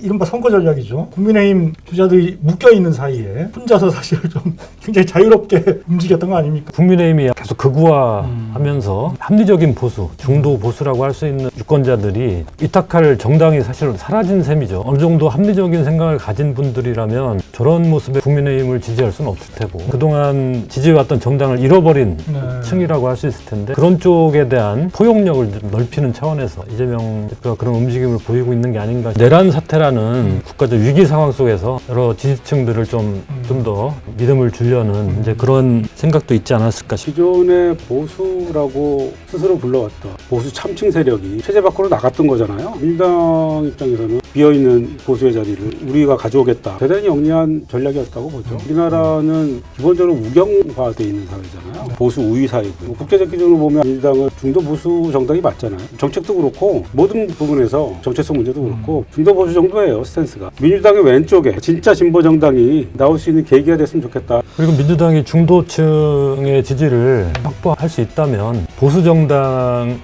이른바 선거 전략이죠. 국민의힘 주자들이 묶여있는 사이에 혼자서 사실 좀 굉장히 자유롭게 움직였던 거 아닙니까? 국민의힘이 계속 극우화하면서 합리적인 보수, 중도 보수라고 할 수 있는 유권자들이 위탁할 정당이 사실은 사라진 셈이죠. 어느 정도 합리적인 생각을 가진 분들이라면 저런 모습에 국민의힘을 지지할 수는 없을 테고 그동안 지지해왔던 정당을 잃어버린 층이라고 할 수 있을 텐데 그런 쪽에 대한 포용력을 좀 넓히는 차원에서 이재명 대표가 그런 움직임을 보이고 있는 게 아닌가. 내란 사태라는 국가적 위기 상황 속에서 여러 지지층들을 좀 더 믿음을 주려는 이제 그런 생각도 있지 않았을까 싶습니다. 기존의 보수라고 스스로 불러왔던 보수 참칭 세력이 체제 밖으로 나갔던 거잖아요. 민주당 입장에서는 비어있는 보수의 자리를 우리가 가져오겠다. 대단히 영리한 전략이었다고 보죠. 우리나라는 기본적으로 우경화되어 있는 사회잖아요. 보수 우위 사회고요. 국제적 기준으로 보면 민주당은 중도 보수 정당이 맞잖아요. 정책도 그렇고 모든 부분에서 정체성 문제도 그렇고 중도 보수 정도예요. 스탠스가. 민주당의 왼쪽에 진짜 진보 정당이 나올 수 있는 계기가 됐으면 좋겠다. 그리고 민주당이 중도층의 지지를 확보할 수 있다면 보수 정당이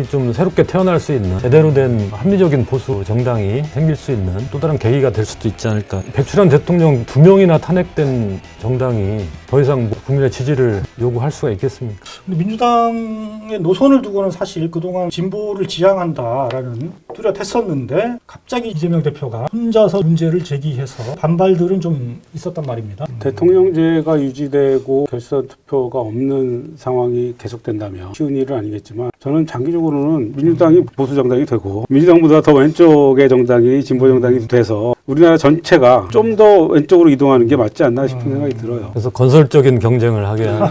좀 새롭게 태어날 수 있는 제대로 된 합리적인 보수 정당이 생길 수 있는 또 다른 계기가 될 수도 있지 않을까. 백출한 대통령 2명이나 탄핵된 정당이 더 이상 국민의 지지를 요구할 수가 있겠습니까? 근데 민주당의 노선을 두고는 사실 그동안 진보를 지향한다라는 뚜렷했었는데 갑자기 이재명 대표가 혼자서 문제를 제기해서 반발들은 좀 있었단 말입니다. 대통령제가 유지되고 결선 투표가 없는 상황이 계속된다면 쉬운 일은 아니겠지만 저는 장기적으로는 민주당이 보수 정당이 되고 민주당보다 더 왼쪽의 정당이 진보 정당이 돼서 우리나라 전체가 좀 더 왼쪽으로 이동하는 게 맞지 않나 싶은 생각이 들어요. 그래서 건설적인 경쟁을 하게 하는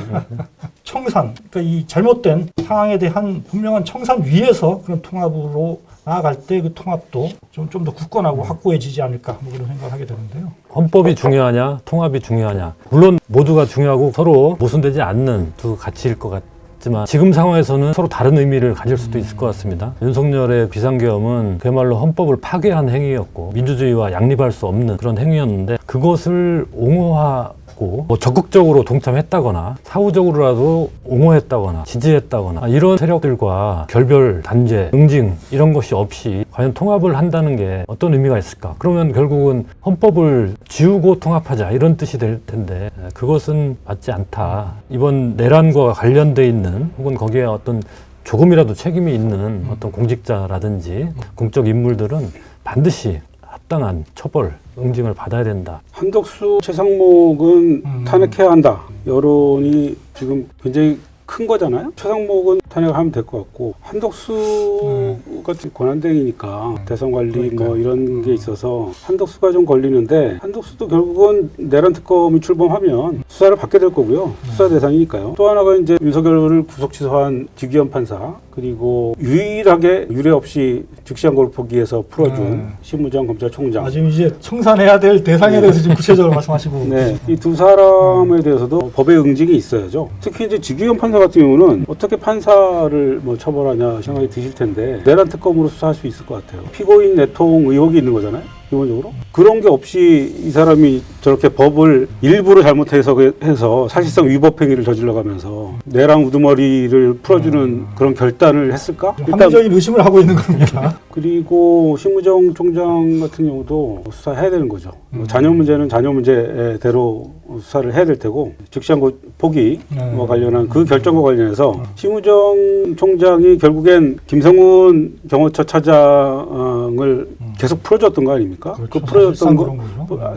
청산, 그러니까 이 잘못된 상황에 대한 분명한 청산 위에서 그런 통합으로 나아갈 때 그 통합도 좀 더 굳건하고 확고해지지 않을까 뭐 그런 생각을 하게 되는데요. 헌법이 중요하냐 통합이 중요하냐 물론 모두가 중요하고 서로 모순되지 않는 두 가치일 것 같지만 지금 상황에서는 서로 다른 의미를 가질 수도 있을 것 같습니다. 윤석열의 비상계엄은 그야말로 헌법을 파괴한 행위였고 민주주의와 양립할 수 없는 그런 행위였는데 그것을 옹호하고 뭐 적극적으로 동참했다거나 사후적으로라도 옹호했다거나 지지했다거나 이런 세력들과 결별, 단죄, 응징 이런 것이 없이 과연 통합을 한다는 게 어떤 의미가 있을까? 그러면 결국은 헌법을 지우고 통합하자 이런 뜻이 될 텐데 그것은 맞지 않다. 이번 내란과 관련돼 있는 혹은 거기에 어떤 조금이라도 책임이 있는 어떤 공직자라든지 공적 인물들은 반드시 합당한 처벌, 응징을 받아야 된다. 한덕수, 최상목은 탄핵해야 한다. 여론이 지금 굉장히 큰 거잖아요. 최상목은 탄핵을 하면 될 것 같고 한덕수가 권한대행이니까 대선 관리 뭐 이런 게 있어서 한덕수가 좀 걸리는데 한덕수도 결국은 내란 특검이 출범하면 수사를 받게 될 거고요. 수사 대상이니까요. 또 하나가 이제 윤석열을 구속 취소한 지기현 판사 그리고 유일하게 유례 없이 즉시한 걸 포기해서 풀어준 심우정 검찰총장. 지금 이제 청산해야 될 대상에 대해서 지금 구체적으로 말씀하시고 네, 이 두 사람에 대해서도 법의 응징이 있어야죠. 특히 이제 지기현 판사 같은 경우는 어떻게 판사를 뭐 처벌하냐 생각이 드실 텐데 내란 특검으로 수사할 수 있을 것 같아요. 피고인 내통 의혹이 있는 거잖아요. 기본적으로 그런 게 없이 이 사람이 저렇게 법을 일부러 잘못해서 해서 사실상 위법 행위를 저질러가면서 내란 우두머리를 풀어주는 그런 결단을 했을까? 합리적인 의심을 하고 있는 겁니다. 그리고 심우정 총장 같은 경우도 수사해야 되는 거죠. 자녀 문제는 자녀 문제대로 수사를 해야 될 테고 즉시한고 포기와 관련한 그 결정과 관련해서 심우정 총장이 결국엔 김성훈 경호처 차장을 계속 풀어줬던 거 아닙니까? 그렇죠. 그 풀어줬던 거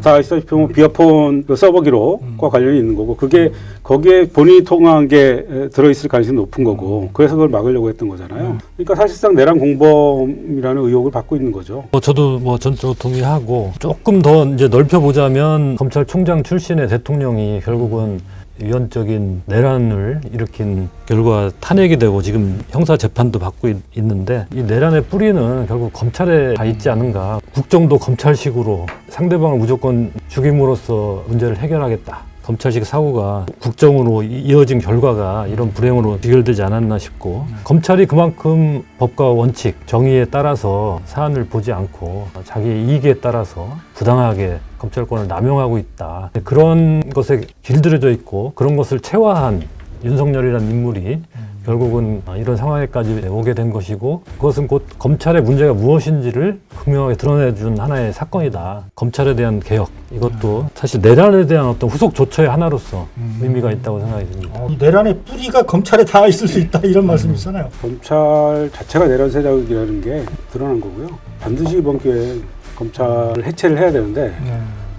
다 아시다시피 비아폰 서버 기록과 관련이 있는 거고 그게 거기에 본인이 통화한 게 들어있을 가능성이 높은 거고 그래서 그걸 막으려고 했던 거잖아요. 그러니까 사실상 내란 공범이라는 의혹을 받고 있는 거죠. 저도 전적으로 동의하고 조금 더 이제 넓혀보자면 검찰총장 출신의 대통령이 결국은 위헌적인 내란을 일으킨 결과 탄핵이 되고 지금 형사 재판도 받고 있는데 이 내란의 뿌리는 결국 검찰에 가 있지 않은가. 국정도 검찰식으로 상대방을 무조건 죽임으로써 문제를 해결하겠다. 검찰식 사고가 국정으로 이어진 결과가 이런 불행으로 귀결되지 않았나 싶고 검찰이 그만큼 법과 원칙, 정의에 따라서 사안을 보지 않고 자기의 이익에 따라서 부당하게 검찰권을 남용하고 있다. 그런 것에 길들여져 있고 그런 것을 체화한 윤석열이라는 인물이 결국은 이런 상황에까지 오게 된 것이고 그것은 곧 검찰의 문제가 무엇인지를 분명하게 드러내준 하나의 사건이다. 검찰에 대한 개혁 이것도 사실 내란에 대한 어떤 후속 조처의 하나로서 의미가 있다고 생각이 듭니다. 이 내란의 뿌리가 검찰에 다 있을 수 있다 이런 말씀이잖아요. 검찰 자체가 내란 세력이라는 게 드러난 거고요. 반드시 이번 기회에 검찰을 해체를 해야 되는데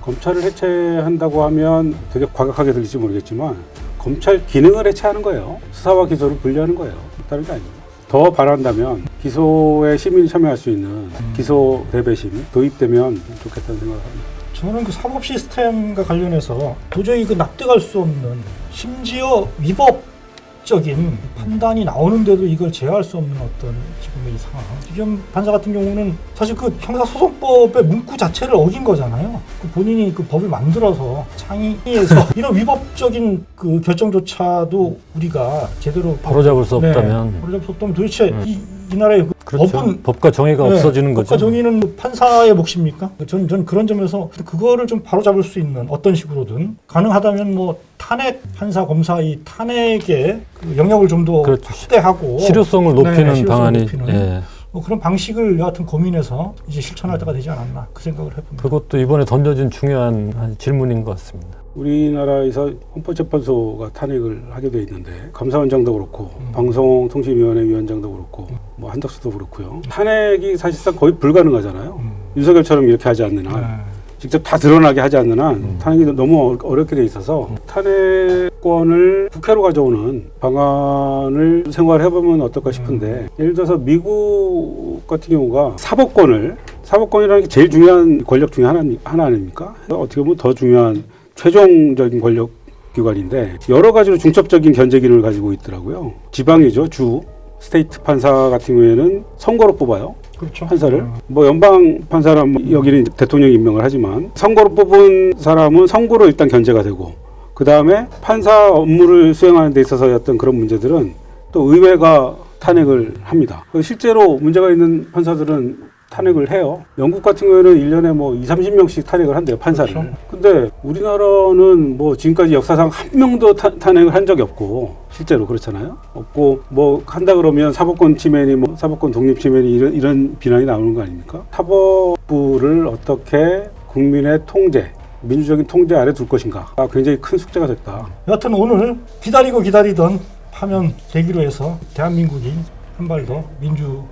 검찰을 해체한다고 하면 되게 과격하게 들릴지 모르겠지만 검찰 기능을 해체하는 거예요. 수사와 기소를 분리하는 거예요. 다른 게 아닙니다. 더 바란다면 기소에 시민이 참여할 수 있는 기소 대배심이 도입되면 좋겠다는 생각을 합니다. 저는 그 사법 시스템과 관련해서 도저히 그 납득할 수 없는 심지어 위법적인 판단이 나오는데도 이걸 제어할 수 없는 어떤 지금의 이 상황. 지금 판사 같은 경우는 사실 그 형사소송법의 문구 자체를 어긴 거잖아요. 그 본인이 그 법을 만들어서 창의해서 이런 위법적인 그 결정조차도 우리가 제대로 바로잡을 수 없다면 바로잡을 수 없다면 도대체 이 나라의 그 그렇죠. 법은 법과 정의가 없어지는 거죠. 법과 정의는 판사의 몫입니까? 전 그런 점에서 그거를 좀 바로잡을 수 있는 어떤 식으로든 가능하다면 뭐 탄핵 판사 검사 이 탄핵에 그 영역을 좀 더 그렇죠. 확대하고 실효성을 높이는 실효성을 방안이 높이는 예. 뭐 그런 방식을 여하튼 고민해서 이제 실천할 때가 되지 않았나 그 생각을 해봅니다. 그것도 이번에 던져진 중요한 한 질문인 것 같습니다. 우리나라에서 헌법재판소가 탄핵을 하게 돼 있는데 감사원장도 그렇고 방송통신위원회 위원장도 그렇고 뭐 한덕수도 그렇고요. 탄핵이 사실상 거의 불가능하잖아요. 윤석열처럼 이렇게 하지 않는 한 직접 다 드러나게 하지 않는 한 탄핵이 너무 어렵게 돼 있어서 탄핵권을 국회로 가져오는 방안을 생각해보면 어떨까 싶은데 예를 들어서 미국 같은 경우가 사법권이라는 게 제일 중요한 권력 중에 하나 아닙니까? 어떻게 보면 더 중요한 최종적인 권력 기관인데 여러 가지로 중첩적인 견제 기능을 가지고 있더라고요. 지방이죠. 주 스테이트 판사 같은 경우에는 선거로 뽑아요. 그렇죠. 판사를 뭐 연방 판사는 여기는 대통령이 임명을 하지만 선거로 뽑은 사람은 선거로 일단 견제가 되고 그 다음에 판사 업무를 수행하는 데 있어서의 어떤 그런 문제들은 또 의회가 탄핵을 합니다. 실제로 문제가 있는 판사들은 탄핵을 해요. 영국 같은 경우에는 1년에 뭐 20-30명씩 탄핵을 한대요, 판사를. 그렇죠. 근데 우리나라는 뭐 지금까지 역사상 한 명도 탄핵을 한 적이 없고, 실제로 그렇잖아요. 없고, 뭐 한다 그러면 사법권 침해니, 뭐 사법권 독립 침해니 이런 비난이 나오는 거 아닙니까? 사법부를 어떻게 국민의 통제, 민주적인 통제 아래 둘 것인가. 굉장히 큰 숙제가 됐다. 여하튼 오늘 기다리던 파면 계기로 해서 대한민국이 한 발 더 민주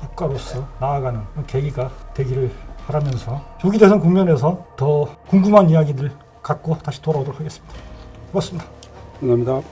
국가로서 나아가는 계기가 되기를 바라면서 조기 대선 국면에서 더 궁금한 이야기들 갖고 다시 돌아오도록 하겠습니다. 고맙습니다. 감사합니다.